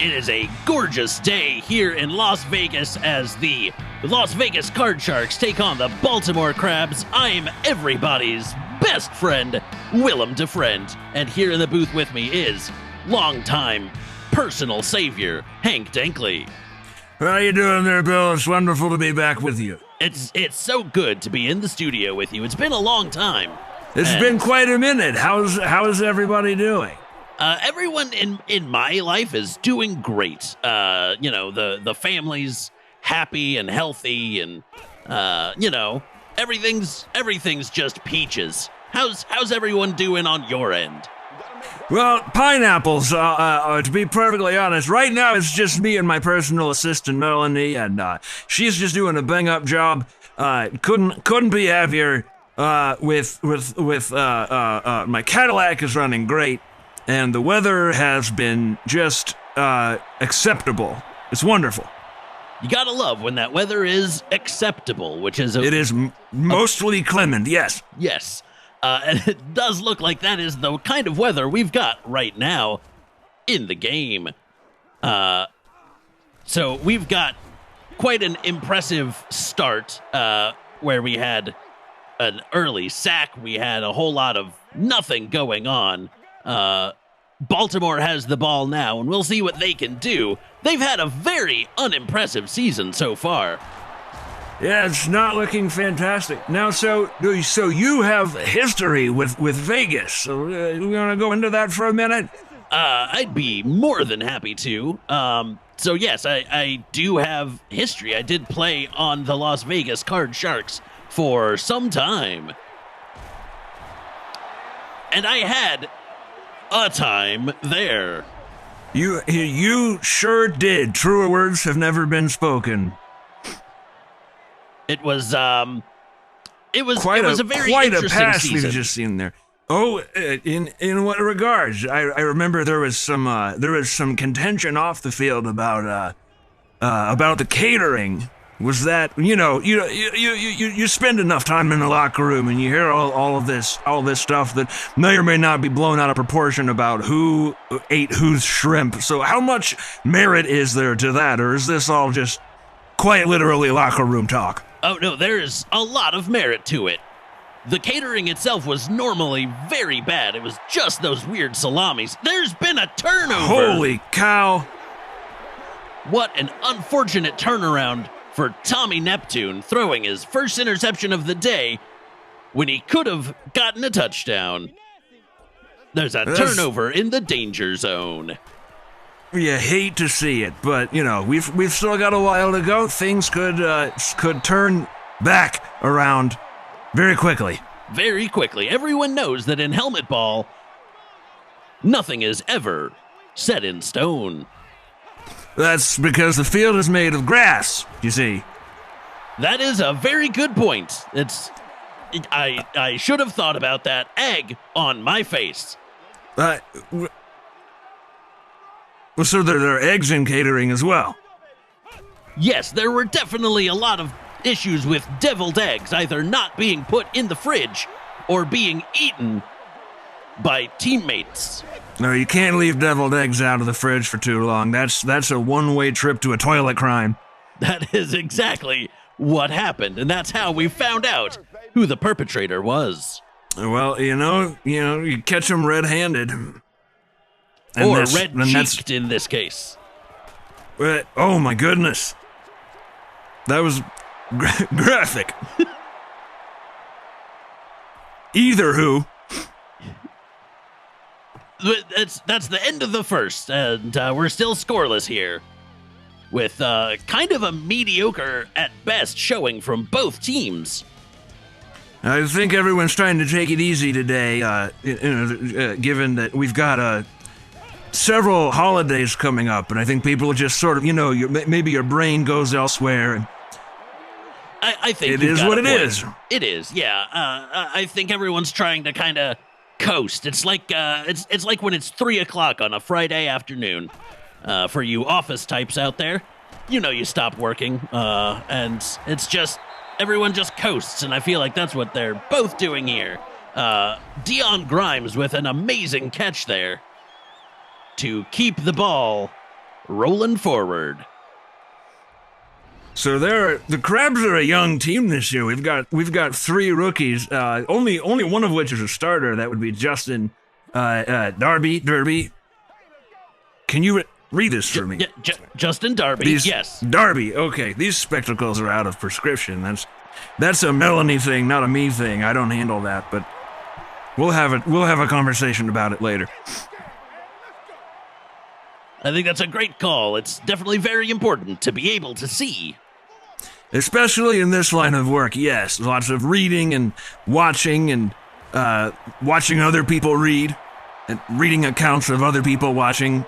It is a gorgeous day here in Las Vegas as the Las Vegas Card Sharks take on the Baltimore Crabs. I'm everybody's best friend, Willem DeFriend, and here in the booth with me is longtime personal savior, Hank Denkley. How you doing there, Bill? It's wonderful to be back with you. It's so good to be in the studio with you. It's been a long time. It's been quite a minute. How's everybody doing? Everyone in my life is doing great. The family's happy and healthy, and everything's just peaches. How's everyone doing on your end? Well, pineapples. To be perfectly honest, right now it's just me and my personal assistant Melanie, and she's just doing a bang-up job. Couldn't be happier. With my Cadillac is running great. And the weather has been just acceptable. It's wonderful. You gotta love when that weather is acceptable, which is it is mostly clement, yes. Yes, and it does look like that is the kind of weather we've got right now in the game. So we've got quite an impressive start where we had an early sack. We had a whole lot of nothing going on. Baltimore has the ball now, and we'll see what they can do. They've had a very unimpressive season so far. Yeah, it's not looking fantastic. Now, so you have history with Vegas. So we want to go into that for a minute? I'd be more than happy to. So yes, I do have history. I did play on the Las Vegas Card Sharks for some time. And I had a time there. You sure did. Truer words have never been spoken. It was a very quite interesting a pass season. we've just seen there. Oh, in what regards? I remember there was some contention off the field about the catering. Was that you spend enough time in the locker room and you hear all this stuff that may or may not be blown out of proportion about who ate whose shrimp. So how much merit is there to that, or is this all just quite literally locker room talk? Oh no, there's a lot of merit to it. The catering itself was normally very bad. It was just those weird salamis. There's been a turnover. Holy cow! What an unfortunate turnaround for Tommy Neptune, throwing his first interception of the day when he could have gotten a touchdown. There's a turnover in the danger zone. You hate to see it, but we've still got a while to go. Things could turn back around very quickly. Very quickly. Everyone knows that in helmet ball, nothing is ever set in stone. That's because the field is made of grass, you see. That is a very good point. I should have thought about that. Egg on my face. So there are eggs in catering as well? Yes, there were definitely a lot of issues with deviled eggs, either not being put in the fridge or being eaten by teammates. No, you can't leave deviled eggs out of the fridge for too long. That's a one-way trip to a toilet crime. That is exactly what happened, and that's how we found out who the perpetrator was. Well, you catch them red-handed. Or red-cheeked in this case. Oh my goodness. That was graphic. Either who. That's the end of the first, and we're still scoreless here, with kind of a mediocre at best showing from both teams. I think everyone's trying to take it easy today, given that we've got several holidays coming up, and I think people just sort of, maybe your brain goes elsewhere. I think it is what it is. It is, yeah. I think everyone's trying to kind of coast. It's like it's like when it's 3:00 on a Friday afternoon. For you office types out there, you stop working, and it's just everyone just coasts, and I feel like that's what they're both doing here. Dion Grimes with an amazing catch there to keep the ball rolling forward. So the Crabs are a young team this year. We've got 3 rookies. Only one of which is a starter. That would be Justin Derby. Can you read this for me? Justin Darby. Yes. Darby. Okay, these spectacles are out of prescription. That's a Melanie thing, not a me thing. I don't handle that, but we'll have a conversation about it later. I think that's a great call. It's definitely very important to be able to see. Especially in this line of work, yes. Lots of reading and watching and watching other people read and reading accounts of other people watching.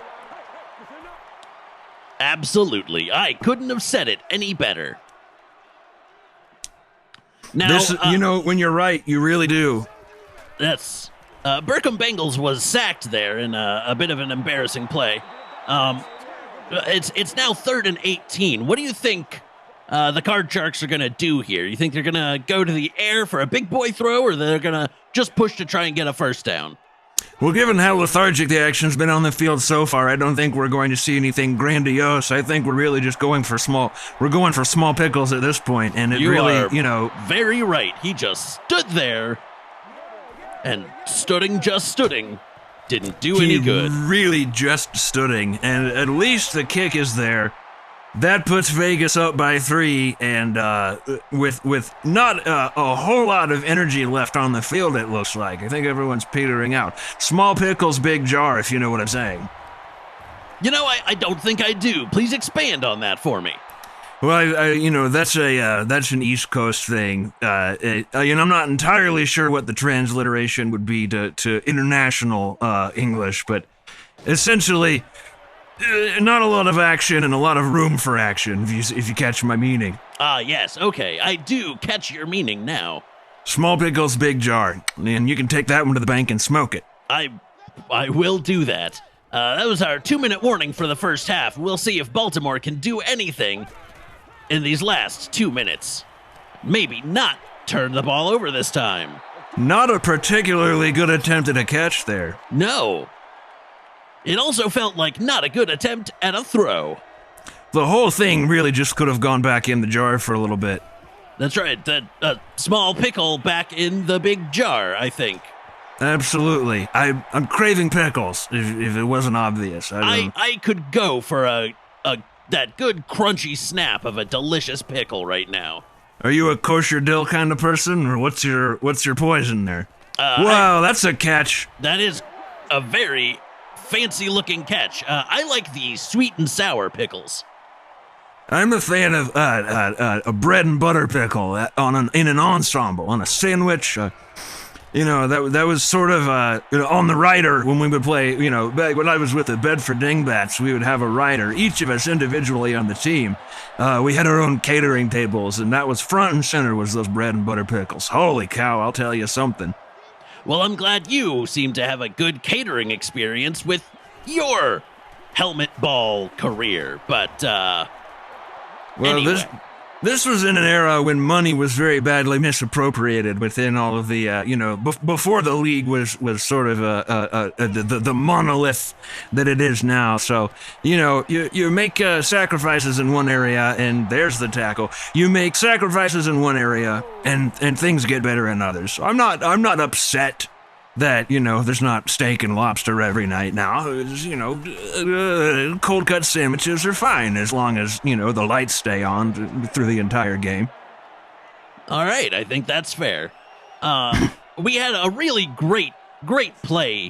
Absolutely. I couldn't have said it any better. Now, when you're right, you really do. That's Burkham Bengals was sacked there in a bit of an embarrassing play. It's now 3rd and 18. What do you think the Card Sharks are going to do here? You think they're going to go to the air for a big boy throw, or they're going to just push to try and get a first down? Well, given how lethargic the action's been on the field so far, I don't think we're going to see anything grandiose. I think we're really just going for small pickles at this point, and You are very right. He just stood there and stooding didn't do any good. Really just stooding, and at least the kick is there. That puts Vegas up by 3, and with not a whole lot of energy left on the field, it looks like. I think everyone's petering out. Small pickles, big jar, if you know what I'm saying. I don't think I do. Please expand on that for me. Well, that's an East Coast thing. I'm not entirely sure what the transliteration would be to international English, but essentially, not a lot of action and a lot of room for action, if you catch my meaning. Yes, okay, I do catch your meaning now. Small pickles, big jar, and you can take that one to the bank and smoke it. I will do that. That was our 2-minute warning for the first half. We'll see if Baltimore can do anything in these last 2 minutes. Maybe not turn the ball over this time. Not a particularly good attempt at a catch there. No. It also felt like not a good attempt at a throw. The whole thing really just could have gone back in the jar for a little bit. That's right. The small pickle back in the big jar, I think. Absolutely. I'm craving pickles, if it wasn't obvious. I could go for that good crunchy snap of a delicious pickle right now. Are you a kosher dill kind of person, or what's your poison there? Wow, that's a catch. That is a very fancy-looking catch. I like the sweet and sour pickles. I'm a fan of a bread and butter pickle in an ensemble, on a sandwich. That was sort of on the rider when we would play. Back when I was with the Bedford Dingbats, we would have a rider, each of us individually on the team. We had our own catering tables, and that was front and center was those bread and butter pickles. Holy cow, I'll tell you something. Well, I'm glad you seem to have a good catering experience with your helmet ball career, but anyway. This was in an era when money was very badly misappropriated within all of the, before the league was sort of the monolith that it is now. So, you make sacrifices in one area, and there's the tackle. You make sacrifices in one area, and things get better in others. So I'm not upset that, there's not steak and lobster every night now. Cold cut sandwiches are fine as long as, the lights stay on through the entire game. All right, I think that's fair. We had a really great play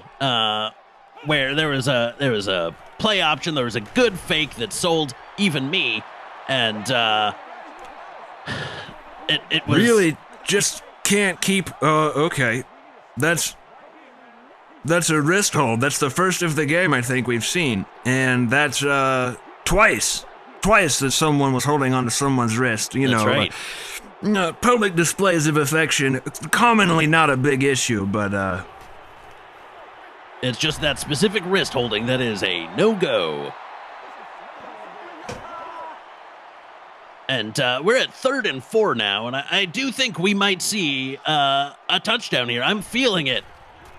where there was a play option, there was a good fake that sold even me, and it was really just can't keep. Okay, That's a wrist hold. That's the first of the game I think we've seen. And that's twice that someone was holding onto someone's wrist. That's right. Public displays of affection, commonly not a big issue, but it's just that specific wrist holding that is a no-go. And we're at 3rd and 4 now, and I do think we might see a touchdown here. I'm feeling it.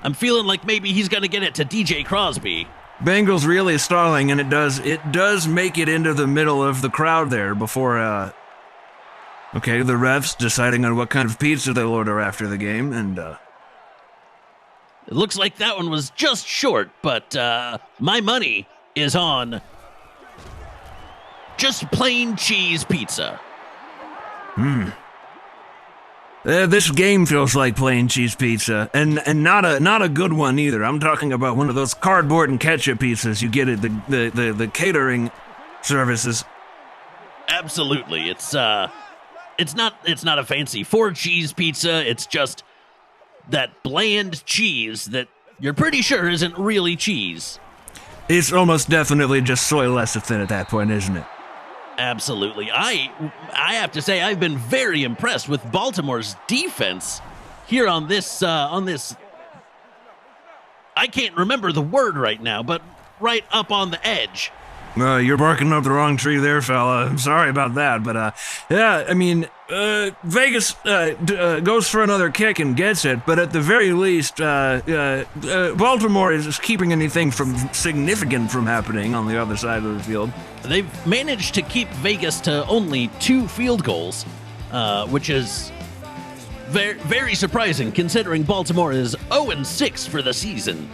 I'm feeling like maybe he's going to get it to DJ Crosby. Bengals really stalling, and it does make it into the middle of the crowd there before, okay, the refs deciding on what kind of pizza they'll order after the game, and, It looks like that one was just short, but my money is on just plain cheese pizza. This game feels like plain cheese pizza, and not a good one either. I'm talking about one of those cardboard and ketchup pizzas you get at the catering services. Absolutely, it's not a fancy 4-cheese pizza. It's just that bland cheese that you're pretty sure isn't really cheese. It's almost definitely just soy lecithin at that point, isn't it? Absolutely. I have to say I've been very impressed with Baltimore's defense here on this I can't remember the word right now, but right up on the edge. You're barking up the wrong tree there, fella. I'm sorry about that, but yeah, I mean, Vegas goes for another kick and gets it, but at the very least, Baltimore is keeping anything from significant from happening on the other side of the field. They've managed to keep Vegas to only 2 field goals, which is very, very surprising considering Baltimore is 0-6 for the season.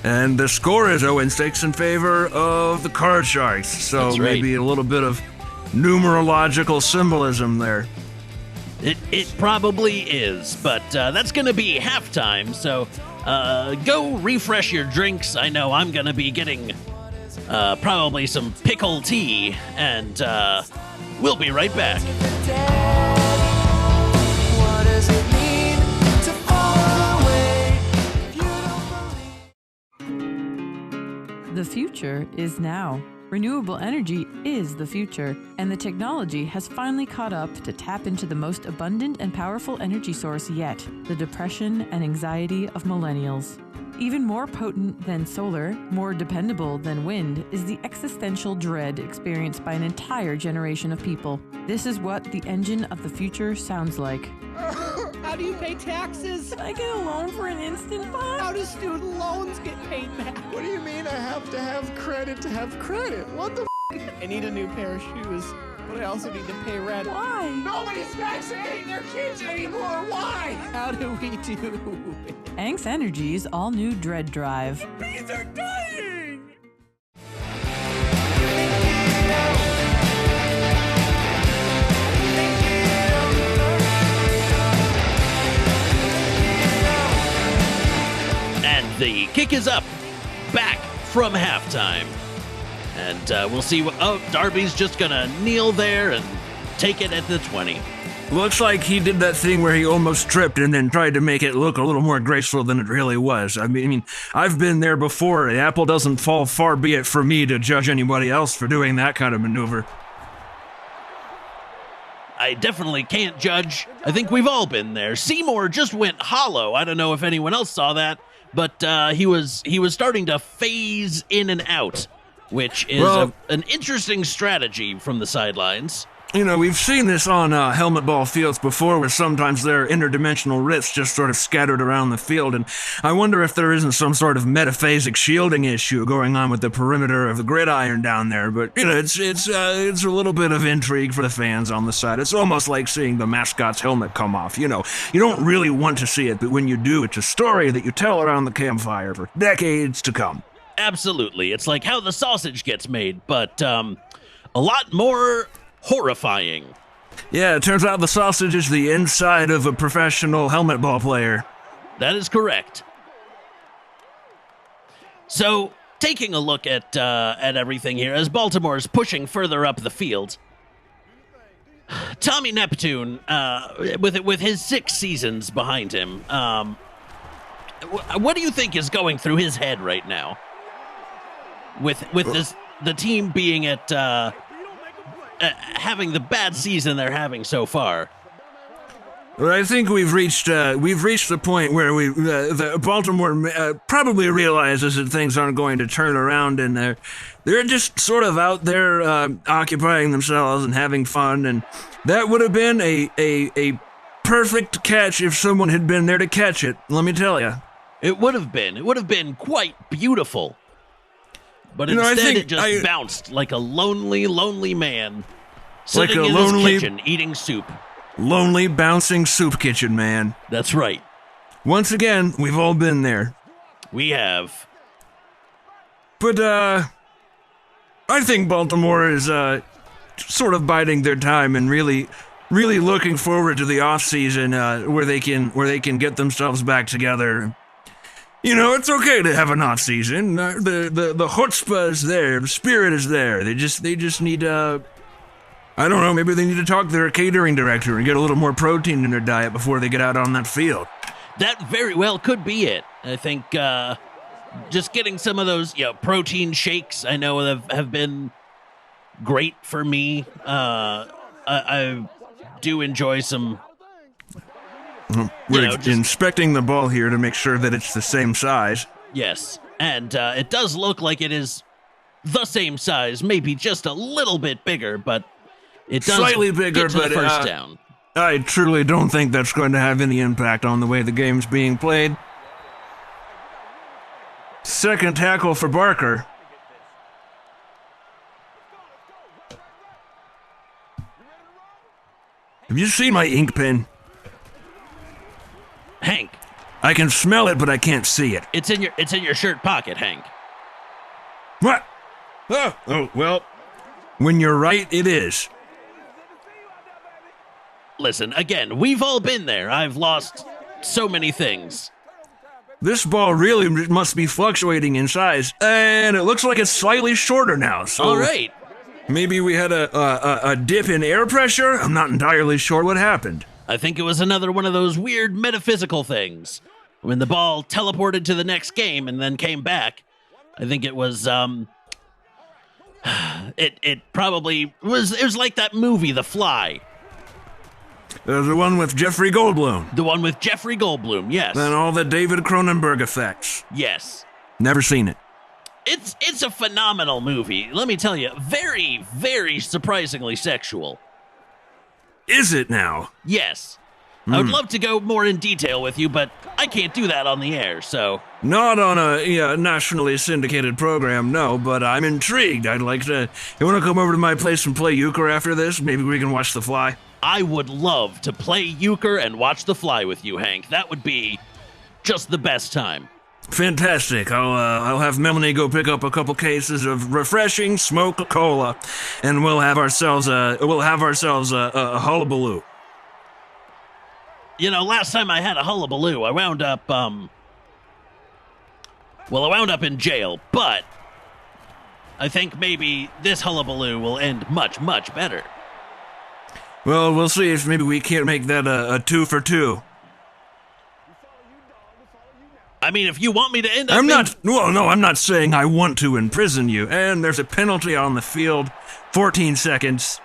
And the score is 0-6 in favor of the Card Sharks, so That's right. Maybe a little bit of numerological symbolism there. It probably is, but that's going to be halftime, so go refresh your drinks. I know I'm going to be getting probably some pickle tea, and we'll be right back. What does it mean to fall away if you don't believe? The future is now. Renewable energy is the future, and the technology has finally caught up to tap into the most abundant and powerful energy source yet, the depression and anxiety of millennials. Even more potent than solar, more dependable than wind, is the existential dread experienced by an entire generation of people. This is what the engine of the future sounds like. How do you pay taxes? Can I get a loan for an Instant Pot? How do student loans get paid back? What do you mean I have to have credit to have credit? What the I need a new pair of shoes, but I also need to pay rent. Why? Nobody's vaccinating their kids anymore. Why? How do we do? Anx Energy's all-new Dread Drive. Bees are dying! And the kick is up, back from halftime. And we'll see what. Oh, Darby's just going to kneel there and take it at the 20. Looks like he did that thing where he almost tripped and then tried to make it look a little more graceful than it really was. I mean, I've been there before. The apple doesn't fall far be it for me to judge anybody else for doing that kind of maneuver. I definitely can't judge. I think we've all been there. Seymour just went hollow. I don't know if anyone else saw that, but he was starting to phase in and out, which is an interesting strategy from the sidelines. You know, we've seen this on helmet ball fields before, where sometimes there are interdimensional rifts just sort of scattered around the field, and I wonder if there isn't some sort of metaphasic shielding issue going on with the perimeter of the gridiron down there. But you know, it's a little bit of intrigue for the fans on the side. It's almost like seeing the mascot's helmet come off. You know, you don't really want to see it, but when you do, it's a story that you tell around the campfire for decades to come. Absolutely, it's like how the sausage gets made, but a lot more horrifying. Yeah, it turns out the sausage is the inside of a professional helmet ball player. That is correct. So, taking a look at everything here, as Baltimore is pushing further up the field, Tommy Neptune, with his 6 seasons behind him, what do you think is going through his head right now? With the team being at having the bad season they're having so far. Well, I think we've reached the point where the Baltimore probably realizes that things aren't going to turn around, and they're just sort of out there occupying themselves and having fun, and that would have been a perfect catch if someone had been there to catch it. Let me tell you, It would have been quite beautiful. But You know, I instead think it just I- bounced like a lonely, lonely man sitting a in lonely- his kitchen eating soup. Lonely, bouncing soup kitchen man. That's right. Once again, we've all been there. We have. But, I think Baltimore is, sort of biding their time and really looking forward to the off season, where they can get themselves back together. You know, it's okay to have an off season. The chutzpah is there, the spirit is there. They just need, I don't know, maybe they need to talk to their catering director and get a little more protein in their diet before they get out on that field. That very well could be it. I think just getting some of those, protein shakes I know have been great for me. I do enjoy some. We're just- inspecting the ball here to make sure that it's the same size. Yes, and it does look like it is the same size, maybe just a little bit bigger, but it does Slightly bigger, get to but, the first down. I truly don't think that's going to have any impact on the way the game's being played. Second tackle for Barker. Have you seen my ink pen? Hank, I can smell it, but I can't see it. it's in your shirt pocket, Hank. What? Oh, well, when you're right, it is. Listen, again, we've all been there. I've lost so many things. This ball really must be fluctuating in size, and it looks like it's slightly shorter now. So All right. maybe we had a dip in air pressure. I'm not entirely sure what happened. I think it was another one of those weird metaphysical things. When the ball teleported to the next game and then came back, I think it was it probably was. It was like that movie, The Fly, The one with Jeffrey Goldblum, the one with Jeffrey Goldblum. Yes, and all the David Cronenberg effects. yes. Never seen it. It's a phenomenal movie. Let me tell you, very, very surprisingly sexual. Is it now? Yes. I would love to go more in detail with you, but I can't do that on the air, so. Not on a nationally syndicated program, no, but I'm intrigued. I'd like to. You want to come over to my place and play euchre after this? Maybe we can watch The Fly? I would love to play euchre and watch The Fly with you, Hank. That would be just the best time. Fantastic. I'll have Melanie go pick up a couple cases of refreshing smoke cola, and we'll have ourselves a hullabaloo. You know, last time I had a hullabaloo, I wound up, I wound up in jail, but I think maybe this hullabaloo will end much, much better. Well, we'll see if maybe we can't make that a 2 for 2. I mean, if you want me to end up I'm not saying I want to imprison you. And there's a penalty on the field. 14 seconds.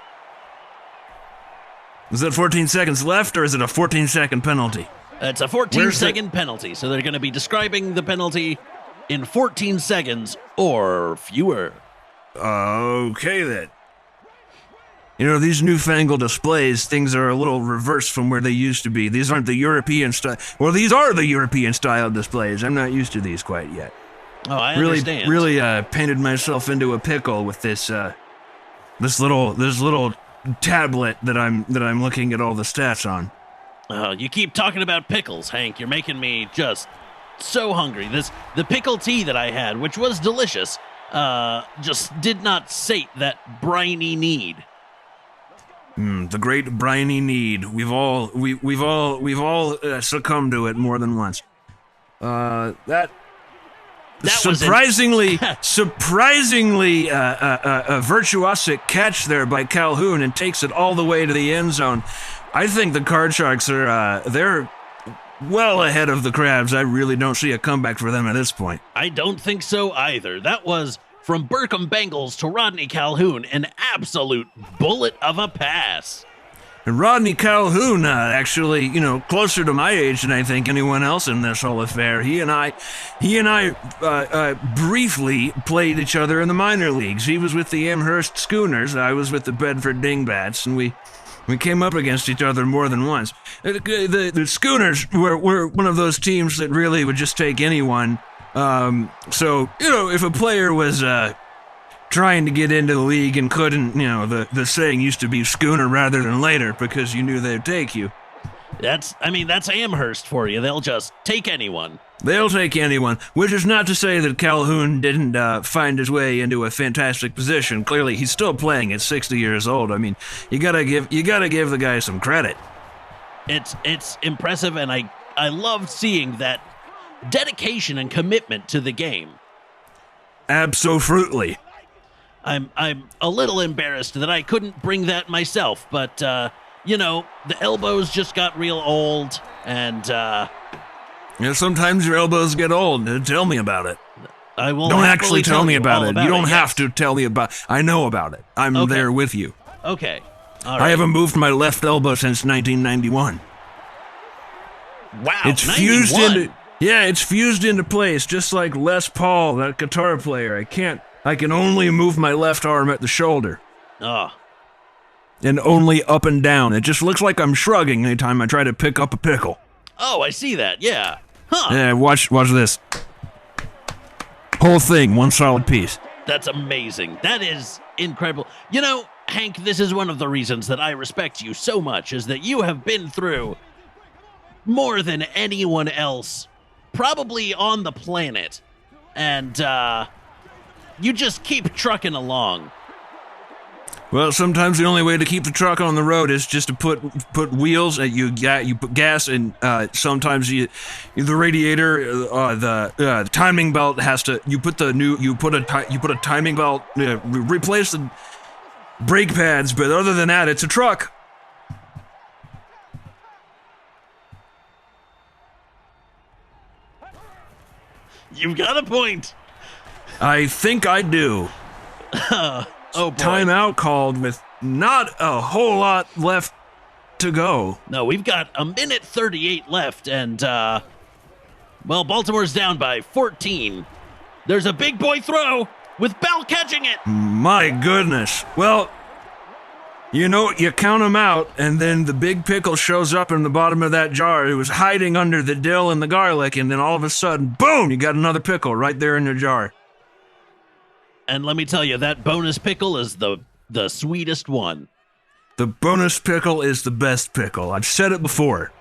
Is it 14 seconds left, or is it a 14-second penalty? It's a Where's 14-second penalty, so they're going to be describing the penalty in 14 seconds or fewer. Okay, then. You know, these newfangled displays, things are a little reversed from where they used to be. These aren't the European style. Well, these are the European style displays. I'm not used to these quite yet. Oh, I Really, understand. really painted myself into a pickle with this little tablet that I'm looking at all the stats on. You keep talking about pickles, Hank. You're making me just so hungry. The pickle tea that I had, which was delicious, just did not sate that briny need. The great briny need. We've all succumbed to it more than once. That was surprisingly a virtuosic catch there by Calhoun, and takes it all the way to the end zone. I think the Card Sharks are they're well ahead of the Crabs. I really don't see a comeback for them at this point. I don't think so either. That was from Burkham Bengals to Rodney Calhoun, an absolute bullet of a pass. And Rodney Calhoun, actually, closer to my age than I think anyone else in this whole affair. He and I briefly played each other in the minor leagues. He was with the Amherst Schooners. I was with the Bedford Dingbats, and we came up against each other more than once. The Schooners were one of those teams that really would just take anyone So, if a player was trying to get into the league and couldn't, the saying used to be sooner rather than later because you knew they'd take you. That's Amherst for you. They'll just take anyone. They'll take anyone, which is not to say that Calhoun didn't find his way into a fantastic position. Clearly, he's still playing at 60 years old. I mean, you gotta give the guy some credit. It's impressive, and I loved seeing that dedication and commitment to the game. Absolutely. I'm a little embarrassed that I couldn't bring that myself, but the elbows just got real old, and sometimes your elbows get old. Tell me about it. I will. Don't actually tell me about it. You don't have yes. to tell me about. I know about it. I'm Okay. there with you. Okay. All right. I haven't moved my left elbow since 1991. Wow. It's 91. fused into. Yeah, it's fused into place, just like Les Paul, that guitar player. I can only move my left arm at the shoulder. Oh. And only up and down. It just looks like I'm shrugging anytime I try to pick up a pickle. Oh, I see that. Yeah. Huh. Yeah, watch this. Whole thing, one solid piece. That's amazing. That is incredible. Hank, this is one of the reasons that I respect you so much, is that you have been through more than anyone else probably on the planet. And you just keep trucking along. Well, sometimes the only way to keep the truck on the road is just to put wheels. You put gas, and sometimes the radiator, the timing belt has to. You put a timing belt. Replace the brake pads, but other than that, it's a truck. You've got a point. I think I do. Oh, boy. Timeout called with not a whole lot left to go. No, we've got a minute 38 left, and, Baltimore's down by 14. There's a big boy throw with Bell catching it. My goodness. Well, you count them out, and then the big pickle shows up in the bottom of that jar. It was hiding under the dill and the garlic, and then all of a sudden, boom, you got another pickle right there in your jar. And let me tell you, that bonus pickle is the sweetest one. The bonus pickle is the best pickle. I've said it before.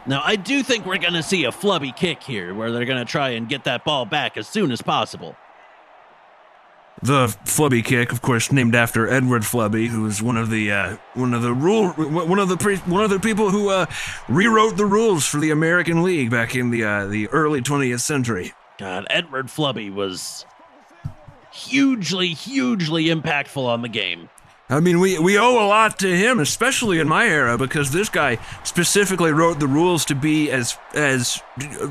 Now, I do think we're going to see a flubby kick here, where they're going to try and get that ball back as soon as possible. The Flubby kick, of course, named after Edward Flubby, who was one of the people who rewrote the rules for the American League back in the early 20th century. God, Edward Flubby was hugely impactful on the game. I mean, we owe a lot to him, especially in my era, because this guy specifically wrote the rules to be as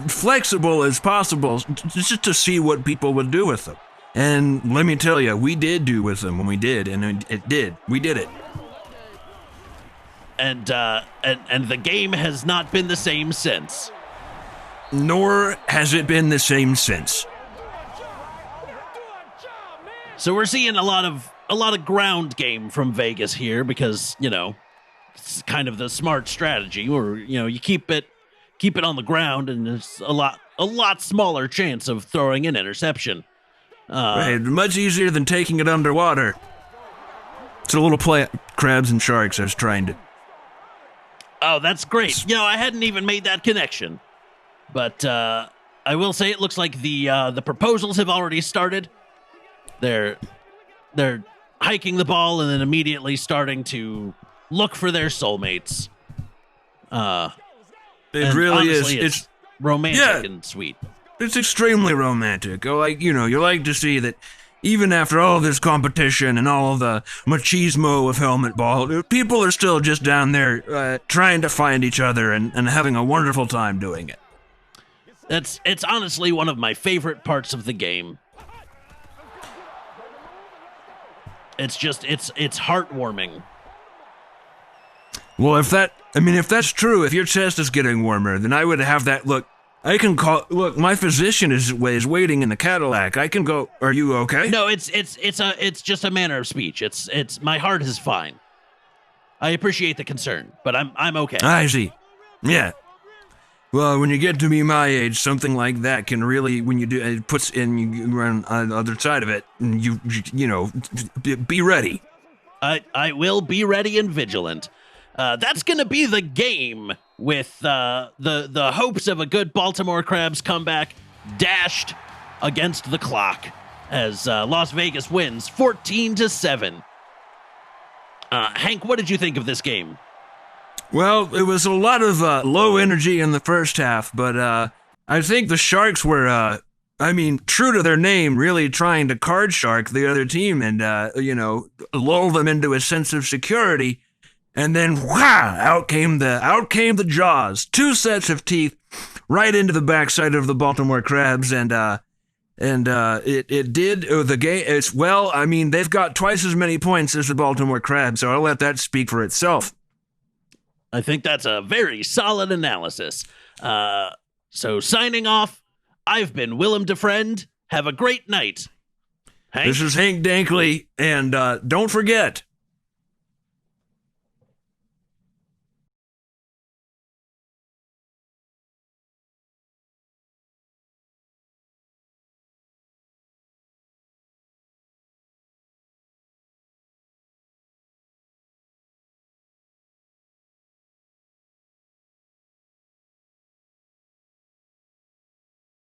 flexible as possible, just to see what people would do with them. And let me tell you, we did do with them when we did, and we did it. And the game has not been the same since. Nor has it been the same since. So we're seeing a lot of ground game from Vegas here, because it's kind of the smart strategy, where you keep it on the ground, and there's a lot smaller chance of throwing an interception. Right, much easier than taking it underwater. It's a little play crabs and sharks I was trying to. Oh, that's great. I hadn't even made that connection. But I will say it looks like the proposals have already started. They're hiking the ball and then immediately starting to look for their soulmates. It really honestly, is. It's romantic and sweet. It's extremely romantic. You like to see that even after all this competition and all the machismo of helmet ball, people are still just down there trying to find each other and having a wonderful time doing it. It's honestly one of my favorite parts of the game. It's heartwarming. Well, if that's true, if your chest is getting warmer, then I would have that look. Look, my physician is waiting in the Cadillac. I can go. Are you okay? No, it's just a manner of speech. It's my heart is fine. I appreciate the concern, but I'm okay. I see. Yeah. Well, when you get to be my age, something like that can really, when you do, it puts in, you run on the other side of it, and you know, be ready. I will be ready and vigilant. That's gonna be the game with the hopes of a good Baltimore Crabs comeback dashed against the clock as Las Vegas wins 14-7. Hank, what did you think of this game? Well, it was a lot of low energy in the first half, but I think the Sharks were, true to their name, really trying to card shark the other team and, lull them into a sense of security. And then, wow, out came the jaws, 2 sets of teeth, right into the backside of the Baltimore Crabs, and it did the game. It's they've got twice as many points as the Baltimore Crabs, so I'll let that speak for itself. I think that's a very solid analysis. So signing off, I've been Willem DeFriend. Have a great night. Hank? This is Hank Dankley, and don't forget,